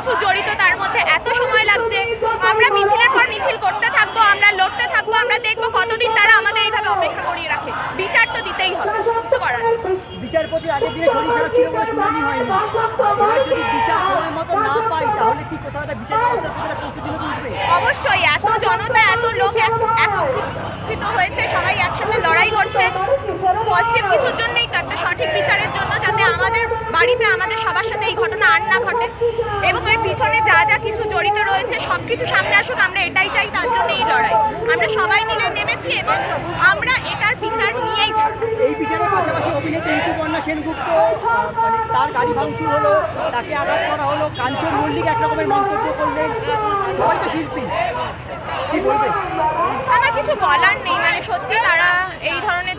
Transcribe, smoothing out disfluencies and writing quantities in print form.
কিছু জড়িত, তার মধ্যে এত সময় লাগছে। আমরা মিছিলের পর মিছিল করতে থাকবো, আমরা লড়তে থাকবো, আমরা দেখবো কতদিন তারা আমাদের এইভাবে অপেক্ষা করিয়ে রাখে। বিচার তো দিতেই হবে, কিছু করার নেই। বিচারপতি আগের দিনে শরীর খারাপ ছিল বলে শুনানি হয়নি। এবার যদি বিচার সময় মতো না পাই তাহলে কি কোথাও একটা বিচার ব্যবস্থার প্রতি প্রস্তুতি নিতে হবে? অবশ্যই এত জনতা, এত লোক একত্রিত হয়েছে, সবাই একসাথে লড়াই করছে পজিটিভ কিছুর জন্যই, একটা সঠিক বিচারের জন্য, যাতে আমাদের বাড়িতে আমাদের সবার সাথে এই ঘটনা আর না ঘটে, এবং এর পিছনে যা যা কিছু জড়িত রয়েছে সব কিছু সামনে আসুক। আমরা এটাই চাই, তার জন্য এই লড়াই। আমরা সবাই মিলে নেমেছি এবং আমরা এটার বিচার নিয়েই ছাড়ব। এই বিচারের পাশাপাশি অভিনেত্রী ঋতুপর্ণা সেনগুপ্ত মানে তার গাড়ি ভাঙচুর হলো, তাকে আঘাত করা হলো, কাঞ্চন মল্লিক এক রকমের মন্তব্য করলেন। সবাই তো শিল্পী, কি বলবে? আমার কিছু বলার নেই, মানে সত্যি তারা এই ধরনের